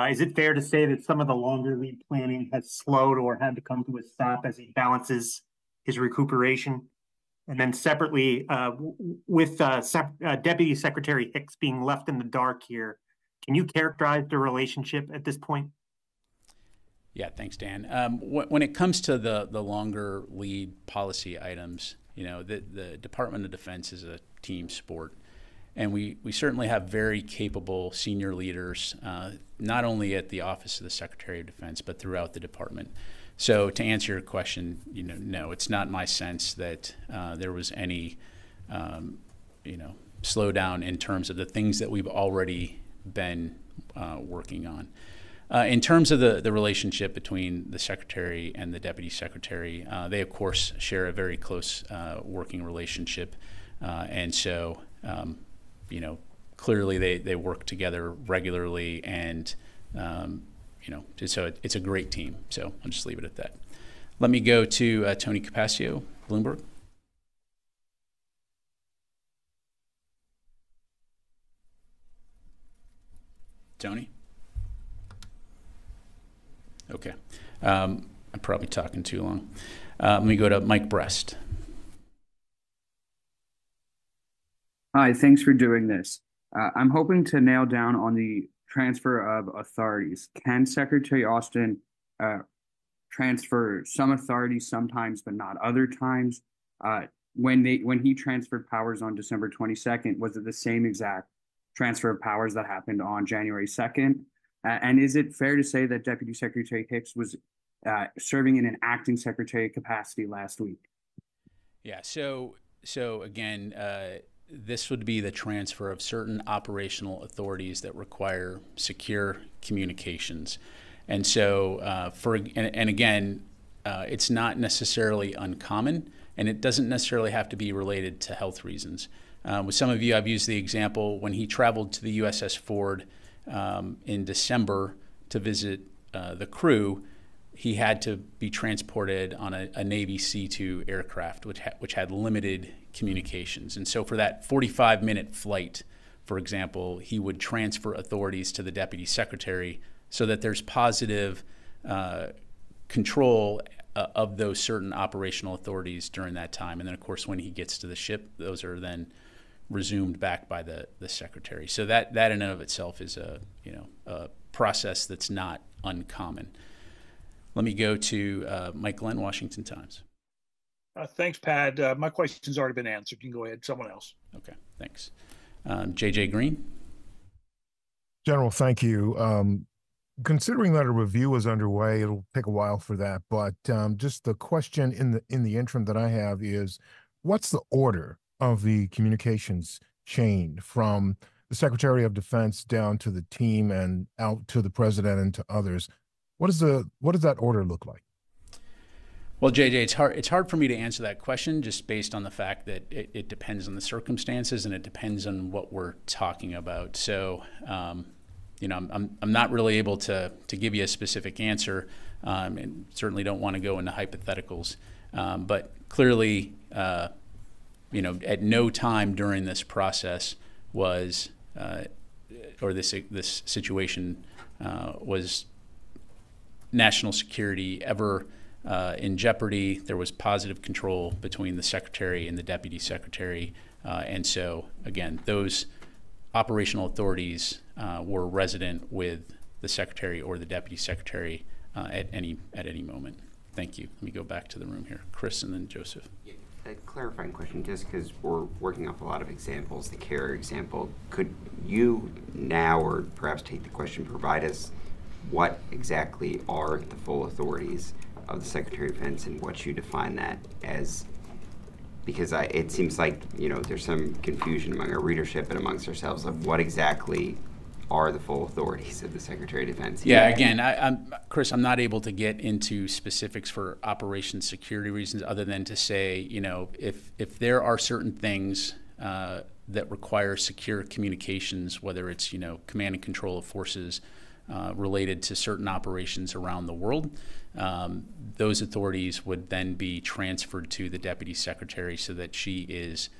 Is it fair to say that some of the longer lead planning has slowed or had to come to a stop as he balances his recuperation? And then separately, with Deputy Secretary Hicks being left in the dark here, can you characterize the relationship at this point? Yeah, thanks, Dan. When it comes to the longer lead policy items, the Department of Defense is a team sport. And we certainly have very capable senior leaders, not only at the Office of the Secretary of Defense, but throughout the department. So to answer your question, no, it's not my sense that there was any, slowdown in terms of the things that we've already been working on. In terms of the relationship between the Secretary and the Deputy Secretary, they, of course, share a very close working relationship. And so, clearly they work together regularly, and so it's a great team. So I'll just leave it at that. Let me go to Tony Capaccio, Bloomberg. Tony? Okay. I'm probably talking too long. Let me go to Mike Brest. Hi, thanks for doing this. I'm hoping to nail down on the transfer of authorities. Can Secretary Austin transfer some authorities sometimes, but not other times? When he transferred powers on December 22nd, was it the same exact transfer of powers that happened on January 2nd? And is it fair to say that Deputy Secretary Hicks was serving in an acting secretary capacity last week? Yeah, so again, this would be the transfer of certain operational authorities that require secure communications. And so, again, it's not necessarily uncommon, and it doesn't necessarily have to be related to health reasons. With some of you, I've used the example when he traveled to the USS Ford in December to visit the crew. He had to be transported on a Navy C-2 aircraft, which had limited communications. And so for that 45-minute flight, for example, he would transfer authorities to the Deputy Secretary so that there's positive control of those certain operational authorities during that time. And then, of course, when he gets to the ship, those are then resumed back by the Secretary. So that in and of itself is a process that's not uncommon. Let me go to Mike Glenn, Washington Times. Thanks, Pat. My question's already been answered. You can go ahead. Someone else. Okay, thanks. J.J. Green. General, thank you. Considering that a review is underway, it'll take a while for that. But just the question in the interim that I have is, what's the order of the communications chain from the Secretary of Defense down to the team and out to the President and to others? What does that order look like? Well, JJ, it's hard for me to answer that question just based on the fact that it depends on the circumstances and it depends on what we're talking about. So, you know, I'm not really able to give you a specific answer, and certainly don't want to go into hypotheticals. But clearly, you know, at no time during this process was, or this situation was national security ever in jeopardy. There was positive control between the secretary and the deputy secretary. And so, again, those operational authorities were resident with the secretary or the deputy secretary at any moment. Thank you. Let me go back to the room here. Chris and then Joseph. A clarifying question, just because we're working off a lot of examples, the carrier example, could you now, or perhaps take the question, provide us what exactly are the full authorities of the Secretary of Defense and what you define that as? Because it seems like, you know, there's some confusion among our readership and amongst ourselves of what exactly are the full authorities of the Secretary of Defense. Yeah, again, Chris, I'm not able to get into specifics for operation security reasons other than to say, you know, if there are certain things that require secure communications, whether it's, you know, command and control of forces related to certain operations around the world, those authorities would then be transferred to the Deputy Secretary so that she is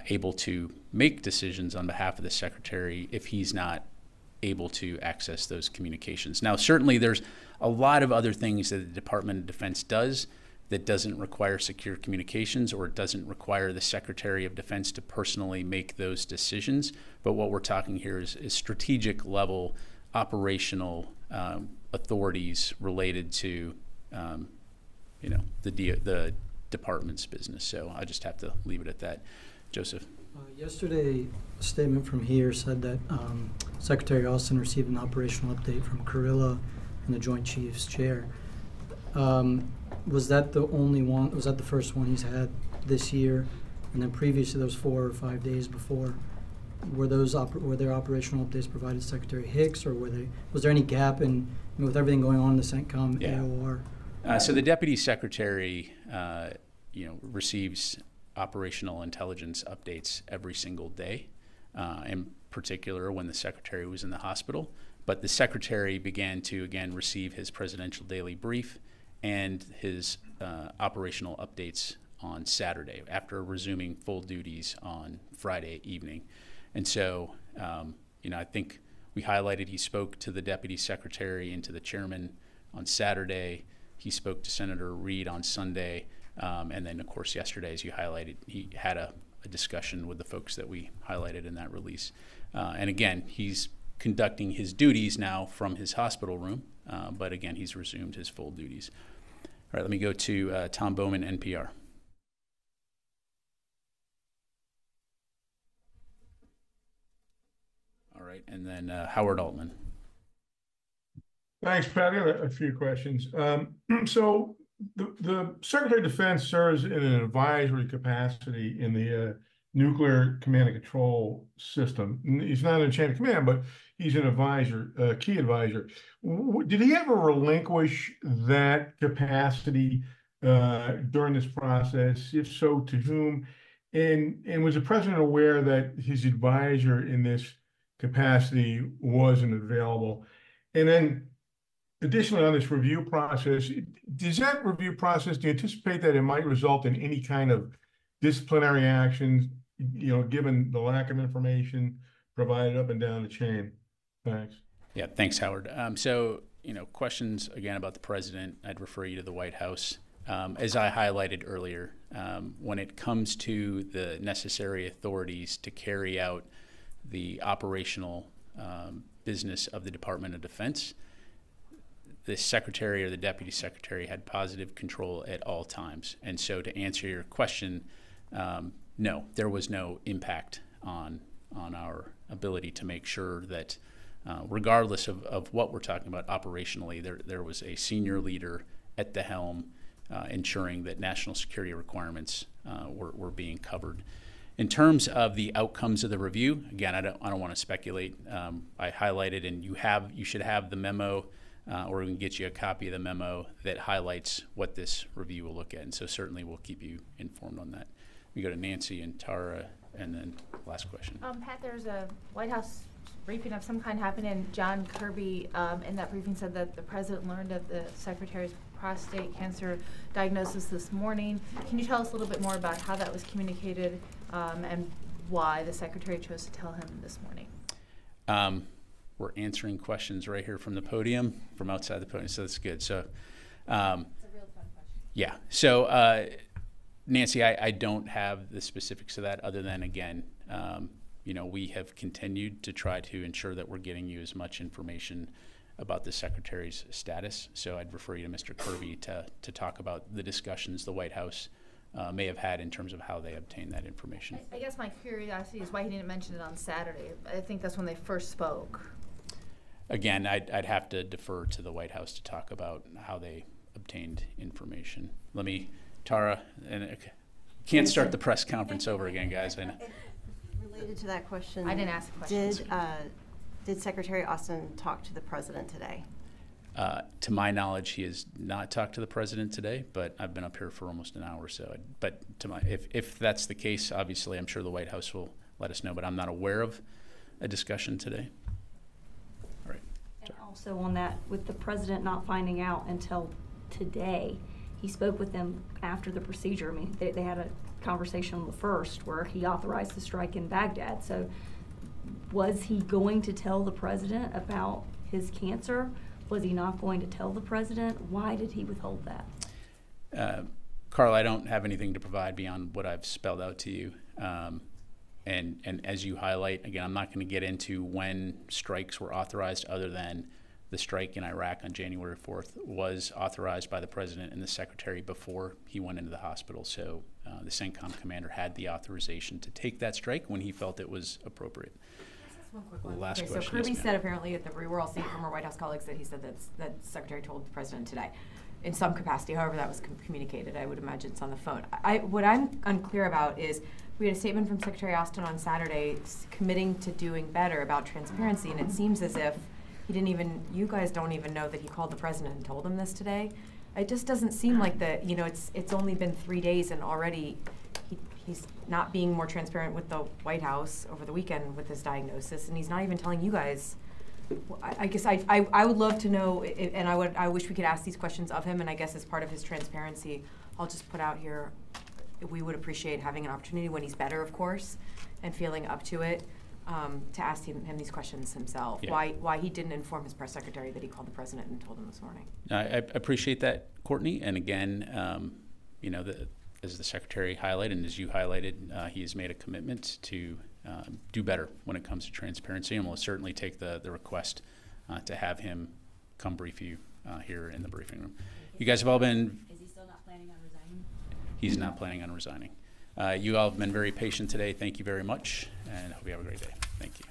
able to make decisions on behalf of the Secretary if he's not able to access those communications. Now, certainly there's a lot of other things that the Department of Defense does that doesn't require secure communications, or it doesn't require the Secretary of Defense to personally make those decisions. But what we're talking here is strategic level operational authorities related to, you know, the department's business. So I just have to leave it at that. Joseph. Yesterday, a statement from here said that Secretary Austin received an operational update from Kurilla and the Joint Chiefs Chair. Was that the only one? Was that the first one he's had this year? And then previously, those 4 or 5 days before, were there operational updates provided to Secretary Hicks, or was there any gap in, with everything going on in the CENTCOM, AOR? So the Deputy Secretary, you know, receives operational intelligence updates every single day, in particular when the Secretary was in the hospital. But the Secretary began to, again, receive his presidential daily brief and his operational updates on Saturday after resuming full duties on Friday evening. And so, you know, I think we highlighted he spoke to the Deputy Secretary and to the Chairman on Saturday. He spoke to Senator Reid on Sunday. And then, of course, yesterday, as you highlighted, he had a discussion with the folks that we highlighted in that release. And again, he's conducting his duties now from his hospital room, but again, he's resumed his full duties. All right, let me go to Tom Bowman, NPR. All right, and then Howard Altman. Thanks, Pat. I got a few questions. So the Secretary of Defense serves in an advisory capacity in the nuclear command and control system. He's not in a chain of command, but he's an advisor, key advisor. Did he ever relinquish that capacity during this process? If so, to whom? And was the president aware that his advisor in this capacity wasn't available? And then, additionally, on this review process, does that review process, do you anticipate that it might result in any kind of disciplinary actions, you know, given the lack of information provided up and down the chain? Thanks. Yeah, thanks, Howard. So, you know, questions again about the president, I'd refer you to the White House. As I highlighted earlier, when it comes to the necessary authorities to carry out the operational business of the Department of Defense, the secretary or the deputy secretary had positive control at all times. And so to answer your question, no, there was no impact on our ability to make sure that regardless of what we're talking about operationally, there was a senior leader at the helm ensuring that national security requirements were being covered. In terms of the outcomes of the review, again, I don't want to speculate. I highlighted, and you should have the memo or we can get you a copy of the memo that highlights what this review will look at. And so certainly we'll keep you informed on that. We go to Nancy and Tara, and then last question. Pat, there's a White House briefing of some kind happening, and John Kirby in that briefing said that the president learned of the secretary's prostate cancer diagnosis this morning. Can you tell us a little bit more about how that was communicated and why the secretary chose to tell him this morning? We're answering questions right here from the podium, from outside the podium, so that's good. So, it's a real fun question. Yeah. So, Nancy, I don't have the specifics of that other than, again, you know, we have continued to try to ensure that we're getting you as much information about the secretary's status. So I'd refer you to Mr. Kirby to talk about the discussions the White House may have had in terms of how they obtained that information. I guess my curiosity is why he didn't mention it on Saturday. I think that's when they first spoke. Again, I'd have to defer to the White House to talk about how they obtained information. Let me, Tara, and can't start the press conference over again, guys. I know. Related to that question, I didn't ask a question. Did Secretary Austin talk to the president today? To my knowledge, he has not talked to the president today, but I've been up here for almost an hour or so. But to my, if that's the case, obviously, I'm sure the White House will let us know, but I'm not aware of a discussion today. All right. And also on that, with the president not finding out until today, he spoke with them after the procedure. I mean, they had a conversation on the 1st where he authorized the strike in Baghdad. So was he going to tell the president about his cancer? Was he not going to tell the president? Why did he withhold that? Carl, I don't have anything to provide beyond what I've spelled out to you. And as you highlight, again, I'm not going to get into when strikes were authorized other than the strike in Iraq on January 4th was authorized by the president and the secretary before he went into the hospital. So the CENTCOM commander had the authorization to take that strike when he felt it was appropriate. One quick one. Last okay, question. So Kirby Yes, said apparently at the we're all seeing from our White House colleagues that he said that the secretary told the president today, in some capacity. However, that was communicated. I would imagine it's on the phone. What I'm unclear about is we had a statement from Secretary Austin on Saturday committing to doing better about transparency, and it seems as if he didn't even. You guys don't even know that he called the president and told him this today. It just doesn't seem like that. You know, it's only been 3 days and already. He's not being more transparent with the White House over the weekend with his diagnosis, and he's not even telling you guys. I guess I would love to know, and I wish we could ask these questions of him, and I guess as part of his transparency, I'll just put out here, we would appreciate having an opportunity when he's better, of course, and feeling up to it, to ask him these questions himself. Yeah. Why he didn't inform his press secretary that he called the president and told him this morning. I appreciate that, Courtney, and again, you know, as the secretary highlighted and as you highlighted, he has made a commitment to do better when it comes to transparency, and we'll certainly take the request to have him come brief you here in the briefing room. You guys have all been... Is he still not planning on resigning? He's not planning on resigning. You all have been very patient today. Thank you very much, and I hope you have a great day. Thank you.